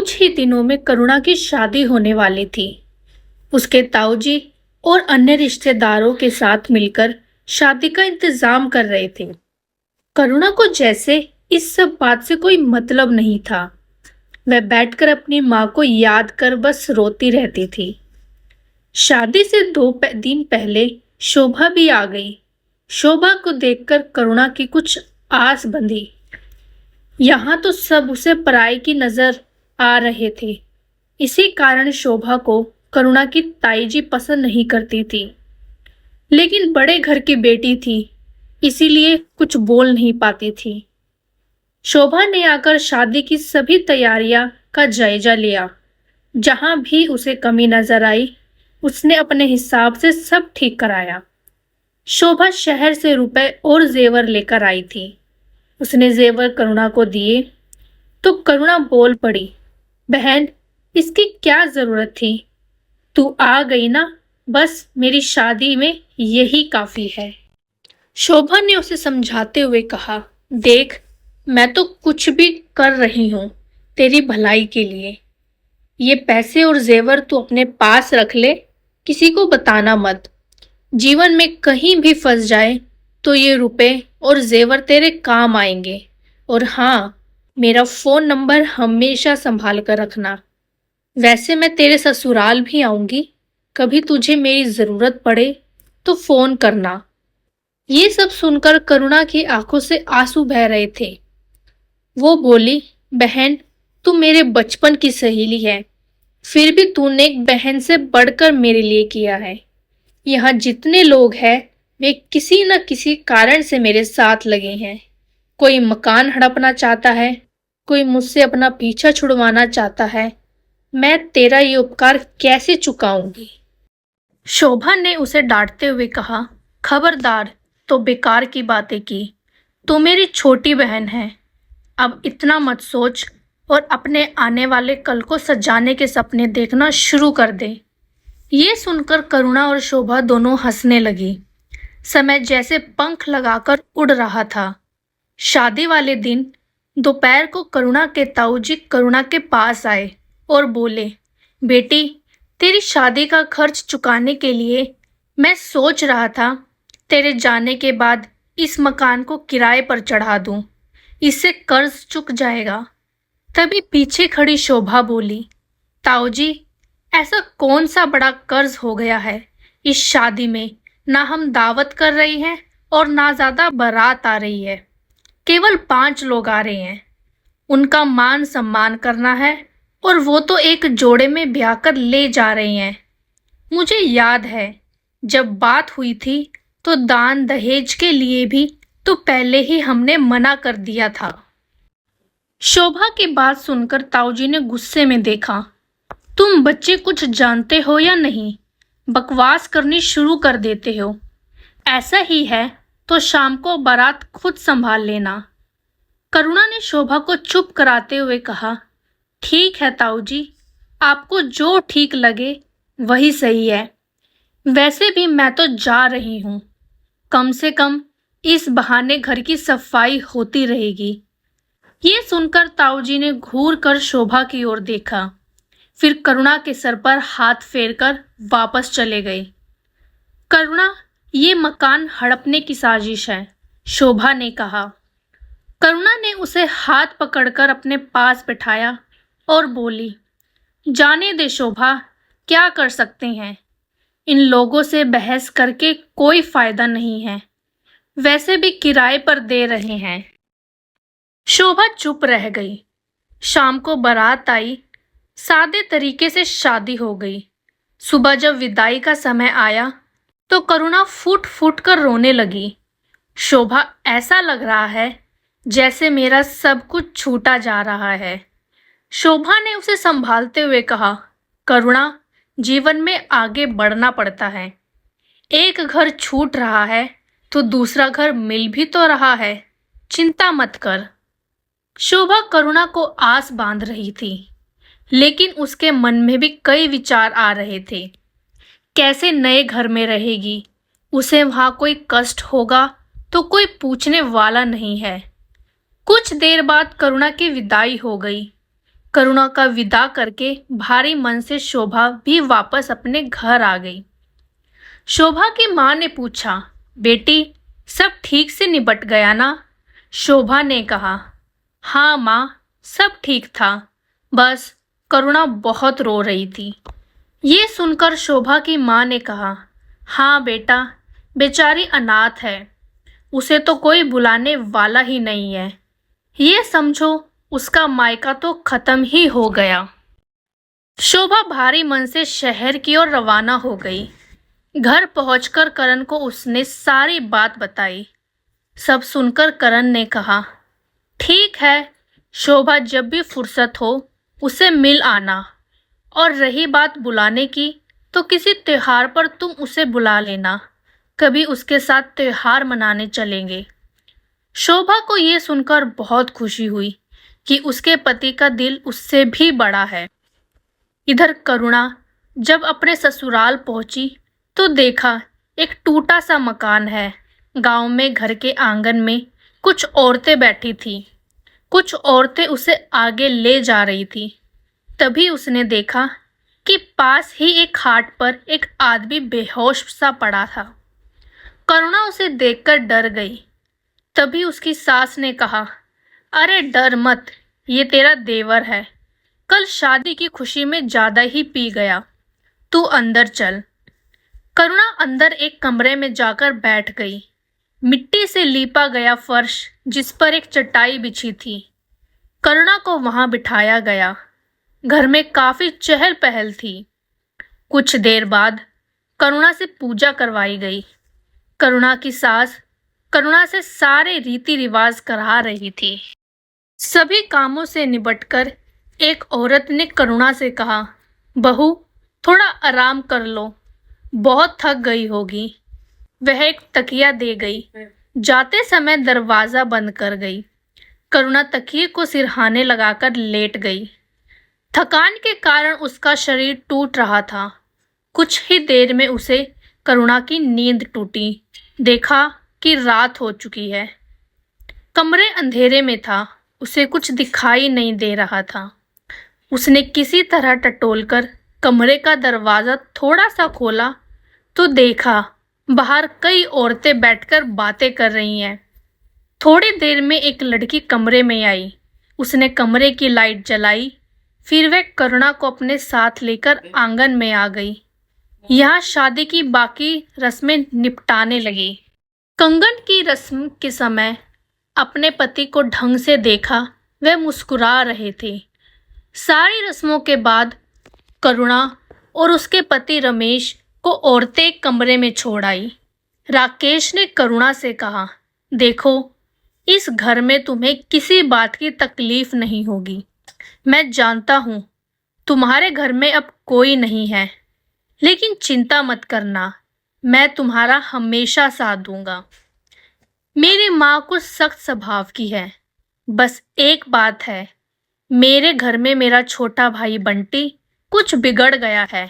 कुछ ही दिनों में करुणा की शादी होने वाली थी। उसके ताऊजी और अन्य रिश्तेदारों के साथ मिलकर शादी का इंतजाम कर रहे थे। करुणा को जैसे इस सब बात से कोई मतलब नहीं था। वह बैठकर अपनी माँ को याद कर बस रोती रहती थी। शादी से दिन पहले शोभा भी आ गई। शोभा को देखकर करुणा की कुछ आस बंधी। यहाँ तो सब उसे पराई की नजर आ रहे थे। इसी कारण शोभा को करुणा की ताई जी पसंद नहीं करती थी, लेकिन बड़े घर की बेटी थी, इसीलिए कुछ बोल नहीं पाती थी। शोभा ने आकर शादी की सभी तैयारियां का जायजा लिया। जहां भी उसे कमी नजर आई, उसने अपने हिसाब से सब ठीक कराया। शोभा शहर से रुपए और जेवर लेकर आई थी। उसने जेवर करुणा को दिए तो करुणा बोल पड़ी, बहन, इसकी क्या जरूरत थी? तू आ गई ना, बस मेरी शादी में यही काफी है। शोभा ने उसे समझाते हुए कहा, देख, मैं तो कुछ भी कर रही हूँ तेरी भलाई के लिए। ये पैसे और जेवर तू अपने पास रख ले, किसी को बताना मत। जीवन में कहीं भी फंस जाए तो ये रुपए और जेवर तेरे काम आएंगे। और हाँ, मेरा फोन नंबर हमेशा संभाल कर रखना। वैसे मैं तेरे ससुराल भी आऊंगी, कभी तुझे मेरी जरूरत पड़े तो फोन करना। ये सब सुनकर करुणा की आंखों से आंसू बह रहे थे। वो बोली, बहन, तू मेरे बचपन की सहेली है, फिर भी तूने एक बहन से बढ़कर मेरे लिए किया है। यहाँ जितने लोग हैं वे किसी न किसी कारण से मेरे साथ लगे हैं। कोई मकान हड़पना चाहता है, कोई मुझसे अपना पीछा छुड़वाना चाहता है। मैं तेरा ये उपकार कैसे चुकाऊंगी? शोभा ने उसे डांटते हुए कहा, खबरदार, तो बेकार की बातें की। तू मेरी छोटी बहन है, अब इतना मत सोच और अपने आने वाले कल को सजाने के सपने देखना शुरू कर दे। ये सुनकर करुणा और शोभा दोनों हंसने लगी। समय जैसे पंख लगाकर उड़ रहा था। शादी वाले दिन दोपहर को करुणा के ताऊजी करुणा के पास आए और बोले, बेटी, तेरी शादी का खर्च चुकाने के लिए मैं सोच रहा था तेरे जाने के बाद इस मकान को किराए पर चढ़ा दूं, इससे कर्ज चुक जाएगा। तभी पीछे खड़ी शोभा बोली, ताऊजी, ऐसा कौन सा बड़ा कर्ज हो गया है? इस शादी में ना हम दावत कर रही हैं और ना ज्यादा बारात आ रही है। केवल 5 लोग आ रहे हैं। उनका मान सम्मान करना है और वो तो एक जोड़े में ब्याह कर ले जा रहे हैं। मुझे याद है जब बात हुई थी तो दान दहेज के लिए भी तो पहले ही हमने मना कर दिया था। शोभा की बात सुनकर ताऊजी ने गुस्से में देखा, तुम बच्चे कुछ जानते हो या नहीं? बकवास करनी शुरू कर देते हो। ऐसा ही है तो शाम को बारात खुद संभाल लेना। करुणा ने शोभा को चुप कराते हुए कहा, ठीक है ताऊजी, आपको जो ठीक लगे वही सही है। वैसे भी मैं तो जा रही हूँ, कम से कम इस बहाने घर की सफाई होती रहेगी। ये सुनकर ताऊजी ने घूर कर शोभा की ओर देखा, फिर करुणा के सर पर हाथ फेरकर वापस चले गए। करुणा, ये मकान हड़पने की साजिश है, शोभा ने कहा। करुणा ने उसे हाथ पकड़कर अपने पास बिठाया और बोली, जाने दे शोभा, क्या कर सकते हैं? इन लोगों से बहस करके कोई फायदा नहीं है, वैसे भी किराए पर दे रहे हैं। शोभा चुप रह गई। शाम को बारात आई। सादे तरीके से शादी हो गई। सुबह जब विदाई का समय आया तो करुणा फूट फूट कर रोने लगी। शोभा, ऐसा लग रहा है जैसे मेरा सब कुछ छूटा जा रहा है। शोभा ने उसे संभालते हुए कहा, करुणा, जीवन में आगे बढ़ना पड़ता है। एक घर छूट रहा है तो दूसरा घर मिल भी तो रहा है, चिंता मत कर। शोभा करुणा को आस बांध रही थी, लेकिन उसके मन में भी कई विचार आ रहे थे। कैसे नए घर में रहेगी? उसे वहां कोई कष्ट होगा तो कोई पूछने वाला नहीं है। कुछ देर बाद करुणा की विदाई हो गई। करुणा का विदा करके भारी मन से शोभा भी वापस अपने घर आ गई। शोभा की माँ ने पूछा, बेटी सब ठीक से निपट गया ना? शोभा ने कहा, हाँ माँ, सब ठीक था, बस करुणा बहुत रो रही थी। ये सुनकर शोभा की माँ ने कहा, हाँ बेटा, बेचारी अनाथ है, उसे तो कोई बुलाने वाला ही नहीं है। ये समझो उसका मायका तो खत्म ही हो गया। शोभा भारी मन से शहर की ओर रवाना हो गई। घर पहुंचकर करण को उसने सारी बात बताई। सब सुनकर करण ने कहा, ठीक है, शोभा जब भी फुर्सत हो उसे मिल आना, और रही बात बुलाने की तो किसी त्योहार पर तुम उसे बुला लेना, कभी उसके साथ त्योहार मनाने चलेंगे। शोभा को ये सुनकर बहुत खुशी हुई कि उसके पति का दिल उससे भी बड़ा है। इधर करुणा जब अपने ससुराल पहुंची तो देखा एक टूटा सा मकान है। गांव में घर के आंगन में कुछ औरतें बैठी थीं। कुछ औरतें उसे आगे ले जा रही थी। तभी उसने देखा कि पास ही एक खाट पर एक आदमी बेहोश सा पड़ा था। करुणा उसे देखकर डर गई। तभी उसकी सास ने कहा, अरे डर मत, ये तेरा देवर है, कल शादी की खुशी में ज्यादा ही पी गया, तू अंदर चल। करुणा अंदर एक कमरे में जाकर बैठ गई। मिट्टी से लीपा गया फर्श जिस पर एक चटाई बिछी थी। करुणा को वहां बिठाया गया। घर में काफी चहल पहल थी। कुछ देर बाद करुणा से पूजा करवाई गई। करुणा की सास करुणा से सारे रीति रिवाज करा रही थी। सभी कामों से निपटकर एक औरत ने करुणा से कहा, बहू थोड़ा आराम कर लो, बहुत थक गई होगी। वह एक तकिया दे गई। जाते समय दरवाजा बंद कर गई। करुणा तकिए को सिरहाने लगाकर लेट गई। थकान के कारण उसका शरीर टूट रहा था। कुछ ही देर में उसे करुणा की नींद टूटी। देखा कि रात हो चुकी है। कमरे अंधेरे में था, उसे कुछ दिखाई नहीं दे रहा था। उसने किसी तरह टटोलकर कमरे का दरवाजा थोड़ा सा खोला तो देखा बाहर कई औरतें बैठकर बातें कर रही हैं। थोड़ी देर में एक लड़की कमरे में आई। उसने कमरे की लाइट जलाई। फिर वह करुणा को अपने साथ लेकर आंगन में आ गई। यहाँ शादी की बाकी रस्में निपटाने लगी। कंगन की रस्म के समय अपने पति को ढंग से देखा, वह मुस्कुरा रहे थे। सारी रस्मों के बाद करुणा और उसके पति रमेश को औरतें कमरे में छोड़ आई। राकेश ने करुणा से कहा, देखो इस घर में तुम्हें किसी बात की तकलीफ नहीं होगी। मैं जानता हूँ तुम्हारे घर में अब कोई नहीं है, लेकिन चिंता मत करना, मैं तुम्हारा हमेशा साथ दूंगा। मेरी माँ कुछ सख्त स्वभाव की है। बस एक बात है, मेरे घर में मेरा छोटा भाई बंटी कुछ बिगड़ गया है।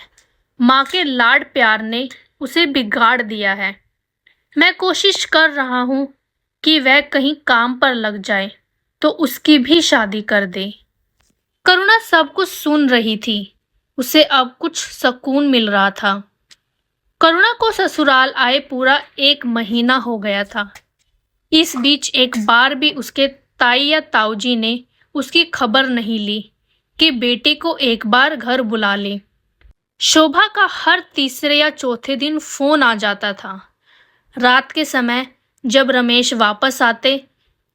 माँ के लाड प्यार ने उसे बिगाड़ दिया है। मैं कोशिश कर रहा हूँ कि वह कहीं काम पर लग जाए तो उसकी भी शादी कर दे। करुणा सब कुछ सुन रही थी। उसे अब कुछ सुकून मिल रहा था। करुणा को ससुराल आए पूरा 1 महीना हो गया था। इस बीच एक बार भी उसके ताई या ताऊजी ने उसकी खबर नहीं ली कि बेटी को एक बार घर बुला ले। शोभा का हर तीसरे या चौथे दिन फोन आ जाता था। रात के समय जब रमेश वापस आते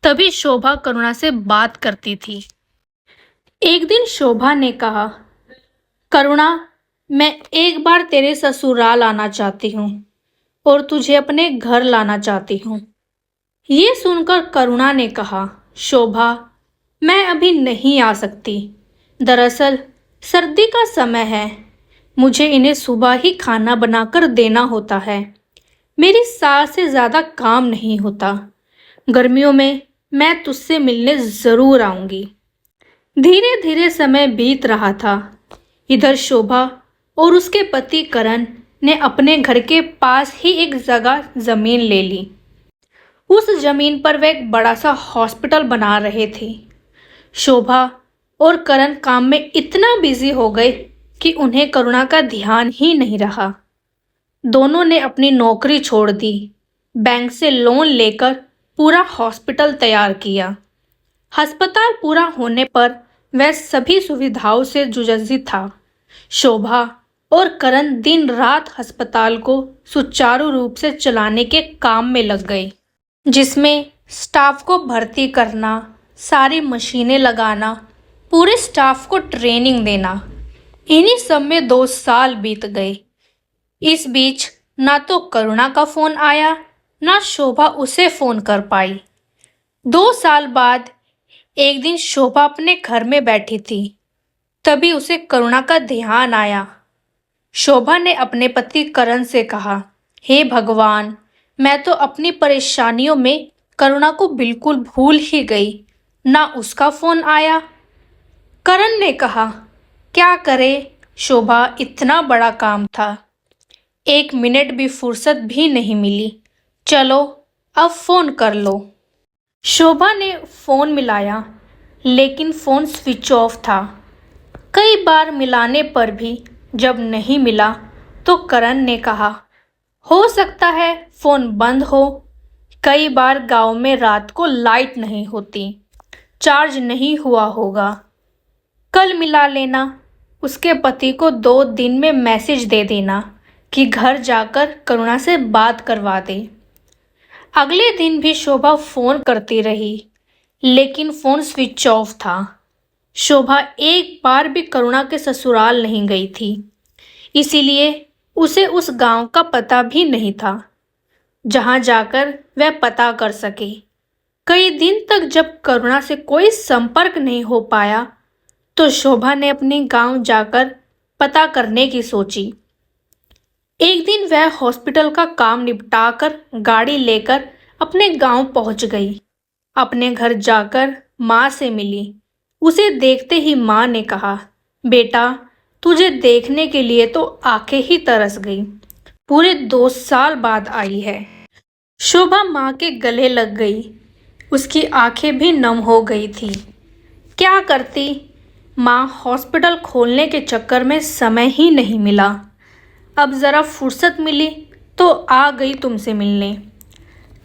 तभी शोभा करुणा से बात करती थी। एक दिन शोभा ने कहा, करुणा, मैं एक बार तेरे ससुराल आना चाहती हूँ और तुझे अपने घर लाना चाहती हूँ। ये सुनकर करुणा ने कहा, शोभा, मैं अभी नहीं आ सकती। दरअसल सर्दी का समय है, मुझे इन्हें सुबह ही खाना बनाकर देना होता है। मेरी सास से ज़्यादा काम नहीं होता। गर्मियों में मैं तुझसे मिलने ज़रूर आऊँगी। धीरे धीरे समय बीत रहा था। इधर शोभा और उसके पति करण ने अपने घर के पास ही एक जगह ज़मीन ले ली। उस ज़मीन पर वे एक बड़ा सा हॉस्पिटल बना रहे थे। शोभा और करण काम में इतना बिजी हो गए कि उन्हें करुणा का ध्यान ही नहीं रहा। दोनों ने अपनी नौकरी छोड़ दी, बैंक से लोन लेकर पूरा हॉस्पिटल तैयार किया। अस्पताल पूरा होने पर वह सभी सुविधाओं से जुझी था। शोभा और करण दिन रात अस्पताल को सुचारू रूप से चलाने के काम में लग गए, जिसमें स्टाफ को भर्ती करना, सारी मशीनें लगाना, पूरे स्टाफ को ट्रेनिंग देना। इन्हीं सब में 2 साल बीत गए। इस बीच ना तो करुणा का फोन आया, ना शोभा उसे फोन कर पाई। 2 साल बाद एक दिन शोभा अपने घर में बैठी थी, तभी उसे करुणा का ध्यान आया। शोभा ने अपने पति करण से कहा, हे भगवान, मैं तो अपनी परेशानियों में करुणा को बिल्कुल भूल ही गई, ना उसका फोन आया। करण ने कहा, क्या करे शोभा, इतना बड़ा काम था, 1 मिनट भी फुर्सत भी नहीं मिली। चलो अब फोन कर लो। शोभा ने फोन मिलाया, लेकिन फोन स्विच ऑफ था। कई बार मिलाने पर भी जब नहीं मिला तो करण ने कहा, हो सकता है फोन बंद हो। कई बार गांव में रात को लाइट नहीं होती, चार्ज नहीं हुआ होगा, कल मिला लेना। उसके पति को 2 दिन में मैसेज दे देना कि घर जाकर करुणा से बात करवा दे। अगले दिन भी शोभा फोन करती रही, लेकिन फोन स्विच ऑफ था। शोभा एक बार भी करुणा के ससुराल नहीं गई थी, इसीलिए उसे उस गांव का पता भी नहीं था जहां जाकर वह पता कर सके। कई दिन तक जब करुणा से कोई संपर्क नहीं हो पाया तो शोभा ने अपने गांव जाकर पता करने की सोची। एक दिन वह हॉस्पिटल का काम निपटाकर गाड़ी लेकर अपने गांव पहुंच गई। अपने घर जाकर माँ से मिली। उसे देखते ही माँ ने कहा, बेटा, तुझे देखने के लिए तो आंखें ही तरस गई, पूरे 2 साल बाद आई है। शोभा माँ के गले लग गई, उसकी आंखें भी नम हो गई थी। क्या करती, माँ, हॉस्पिटल खोलने के चक्कर में समय ही नहीं मिला। अब ज़रा फुर्सत मिली तो आ गई तुमसे मिलने।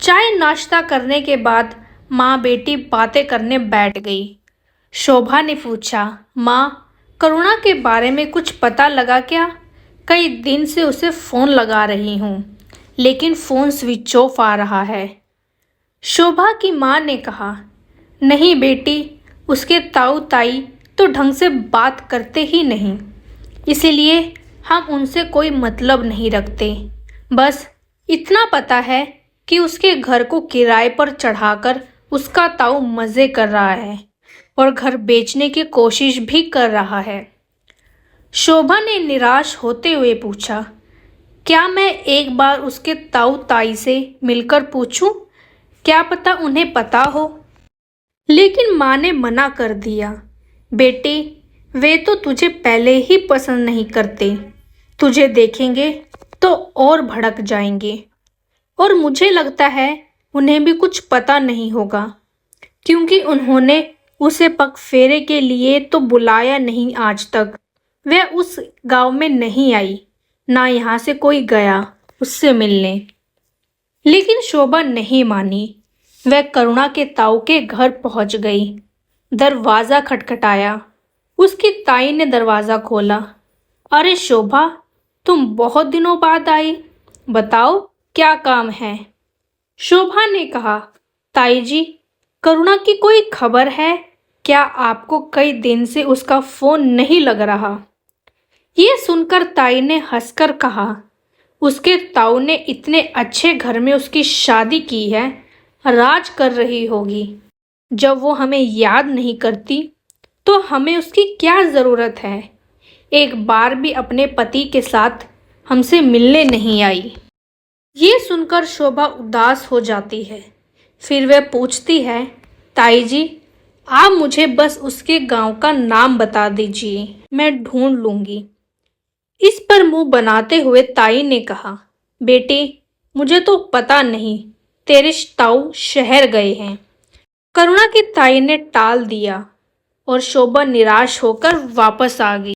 चाय नाश्ता करने के बाद माँ बेटी बातें करने बैठ गई। शोभा ने पूछा, माँ, करुणा के बारे में कुछ पता लगा क्या? कई दिन से उसे फ़ोन लगा रही हूँ, लेकिन फ़ोन स्विच ऑफ आ रहा है। शोभा की माँ ने कहा, नहीं बेटी, उसके ताऊ ताई तो ढंग से बात करते ही नहीं, इसीलिए हम उनसे कोई मतलब नहीं रखते। बस इतना पता है कि उसके घर को किराए पर चढ़ाकर उसका ताऊ मज़े कर रहा है और घर बेचने की कोशिश भी कर रहा है। शोभा ने निराश होते हुए पूछा, क्या मैं एक बार उसके ताऊ ताई से मिलकर पूछूं? क्या पता उन्हें पता हो। लेकिन माँ ने मना कर दिया, बेटी, वे तो तुझे पहले ही पसंद नहीं करते, तुझे देखेंगे तो और भड़क जाएंगे। और मुझे लगता है उन्हें भी कुछ पता नहीं होगा, क्योंकि उन्होंने उसे पग फेरे के लिए तो बुलाया नहीं आज तक। वह उस गांव में नहीं आई, ना यहाँ से कोई गया उससे मिलने। लेकिन शोभा नहीं मानी। वह करुणा के ताऊ के घर पहुंच गई। दरवाज़ा खटखटाया। उसकी ताई ने दरवाज़ा खोला। अरे शोभा, तुम बहुत दिनों बाद आई, बताओ क्या काम है? शोभा ने कहा, ताई जी, करुणा की कोई खबर है क्या? आपको कई दिन से उसका फ़ोन नहीं लग रहा। ये सुनकर ताई ने हंसकर कहा, उसके ताऊ ने इतने अच्छे घर में उसकी शादी की है, राज कर रही होगी। जब वो हमें याद नहीं करती तो हमें उसकी क्या ज़रूरत है? एक बार भी अपने पति के साथ हमसे मिलने नहीं आई। ये सुनकर शोभा उदास हो जाती है। फिर वह पूछती है, ताई जी, आप मुझे बस उसके गांव का नाम बता दीजिए, मैं ढूंढ लूंगी। इस पर मुंह बनाते हुए ताई ने कहा, बेटी, मुझे तो पता नहीं, तेरे ताऊ शहर गए हैं। करुणा की ताई ने टाल दिया, और शोभा निराश होकर वापस आ गई।